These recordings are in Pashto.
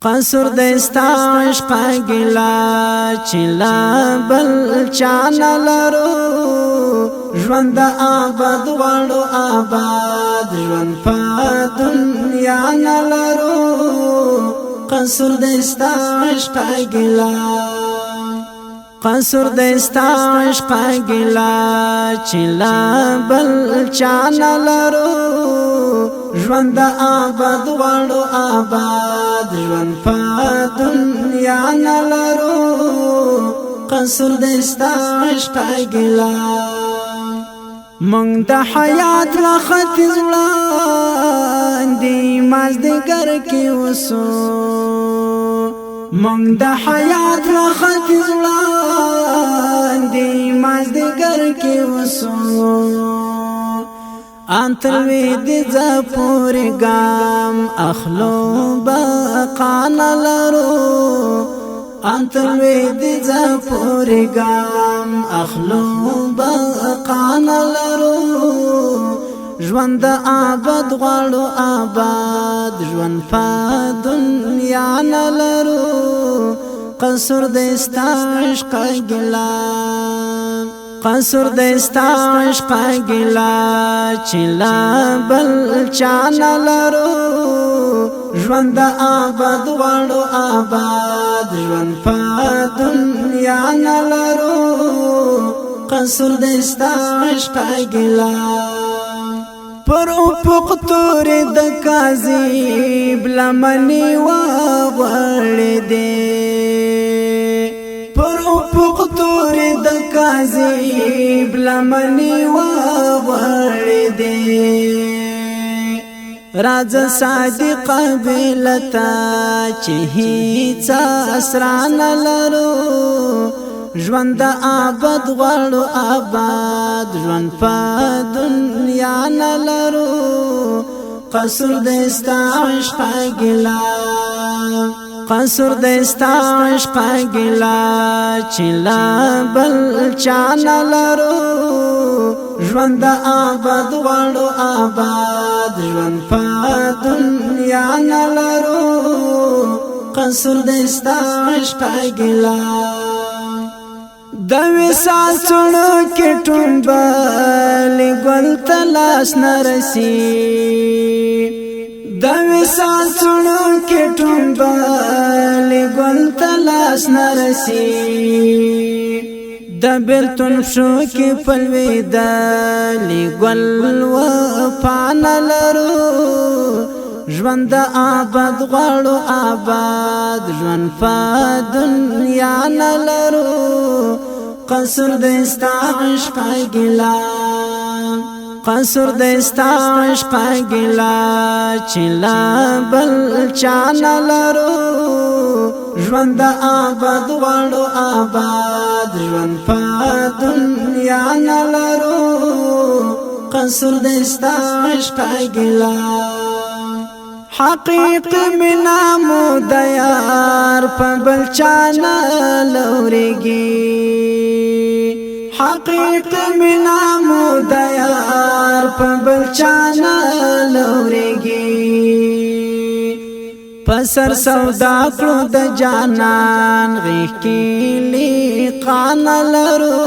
قصر دستا عشق گلا چلا بل چان لرو ژوند آباد وړو آباد ژوند په دنیا نلرو قصر دستا عشق گلا قصر دستا عشق گلا چلا بل چان لرو ژوند آباد وړو آباد ژوند په دنیا نلرو قصر دستا عشق گلا مونږ د حیات لا خط زړاندې مازدیګر کې وسو مونږ د حیات لا خط زړاندې مازدیګر کې وسو انتلوی دی زپور گام اخلو بقان لرو انتلوی دی زپور گام اخلو بقان لرو ژوند آباد غواړو آباد ژوند په دنیا نلرو قصر دستا عشق گلا قصر دستا عشق گلا چلا بل چان لرو ژوند آباد غواړو آباد ژوند په دنیا نلرو قصر دستا عشق گلا پر افق تور د کاذب لمنی وغړې دې پر افق تور د کاذب لمنی وغړې دې راز صادق بلتا چې هیڅ اسران لرو ژوند آباد غواړو آباد ژوند په دنیا نلرو قصر دستا عشق گلا قصر دستا عشق گلا چلا بل چان لرو ژوند آباد غواړو آباد ژوند په دنیا نلرو قصر دستا عشق گلا د وصال څړو کې ټومبل ګل تلاش نرسي د وصال څړو کې ټومبل ګل تلاش نرسي د بیلتون شو کې پلوي د ګل و پان لرو ژوند آباد غواړو آباد ژوند په دنیا نلرو قصر دستا عشق گلا قصر دستا عشق گلا چلا بل چان لرو ژوند آباد غواړو آباد ژوند په دنیا نلرو قصر دستا عشق گلا حقیق منا مودیار په بلچانا لوريږي حقیق منا مودیار په بلچانا لوريږي پسر سودا کړو د جانان غیږ کې لیقان لرو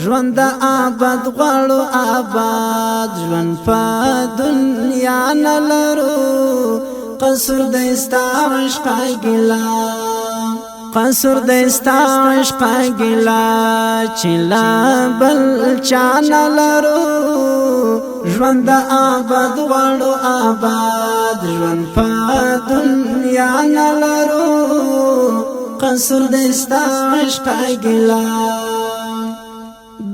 ژوند آباد غواړو آباد ژوند په دنیا نلرو قصر دستا عشق گلا قصر دستا عشق گلا چلا بل چان لرو ژوند آباد غواړو آباد ژوند په دنیا نلرو قصر دستا عشق گلا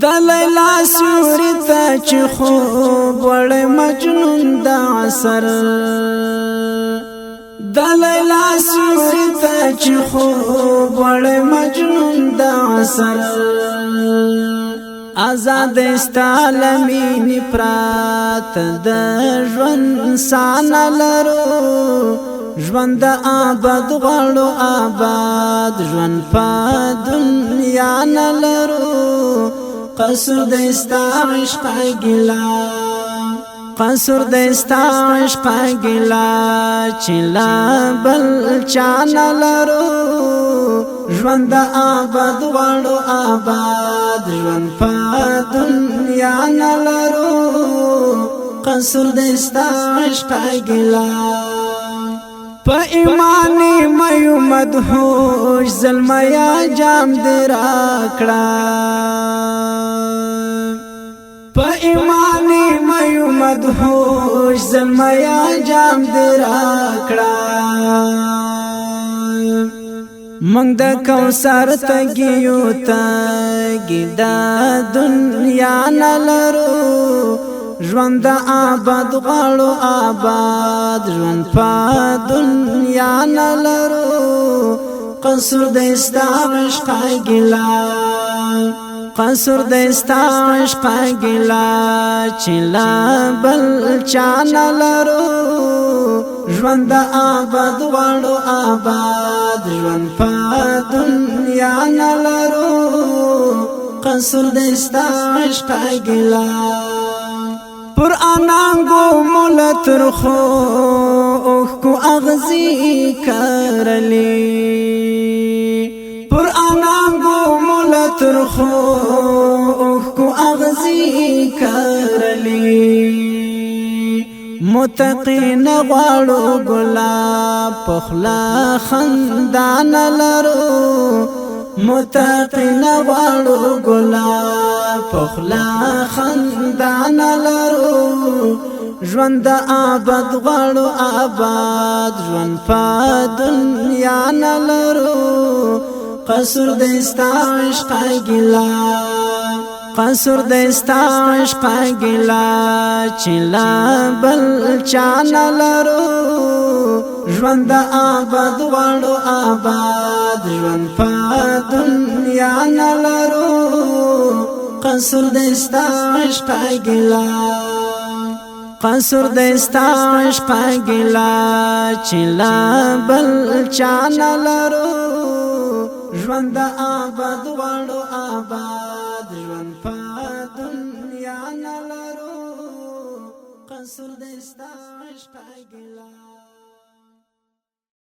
د لیلا سوري ته چې خوب وړ مجنون د عصر د لیلا سوري ته چې خوب وړ مجنون د عصر آزاد استعلمین پرات د ژوند سان لرو ژوند آباد غواړو آباد ژوند په دنیا نلرو قصر دستا عشق گلا قصر دستا عشق گلا چلا بل چان لرو ژوند آباد وړو آباد ژوند په دنیا نلرو قصر دستا عشق گلا په ایمانی مې مدهوش زلمیا جام درا کړه په ایمانی مې مدهوش زلمیا جام درا کړه مونږ د کوثر تګیو تګی دا دنیا نلرو ژوند آباد غواړو آباد ژوند په دنیا نلرو قصر دستا عشق گلا قصر دستا عشق گلا چلا بل چان لرو ژوند آباد غواړو آباد ژوند په دنیا نلرو قصر دستا عشق گلا پر آنانگو مولتر خو اوخ کو اغزی کرلی پر آنانگو مولتر خو اوخ کو اغزی کرلی متقین غواړو ګلاب پخلا خندان لرو متقین غواړو ګلاب پخلا خندان لرو ژوند آباد غواړو آباد ژوند په دنیا نلرو قصر دستا عشق گلا قصر دستا عشق گلا چلا بل چان لرو ژوند آباد غواړو آباد ژوند په دنیا نلرو قصر دستا عشق گلا قصر دستا عشق گلا چلا بل چان لرو ژوند آباد غواړو آباد ژوند په دنیا نلرو قصر دستا عشق گلا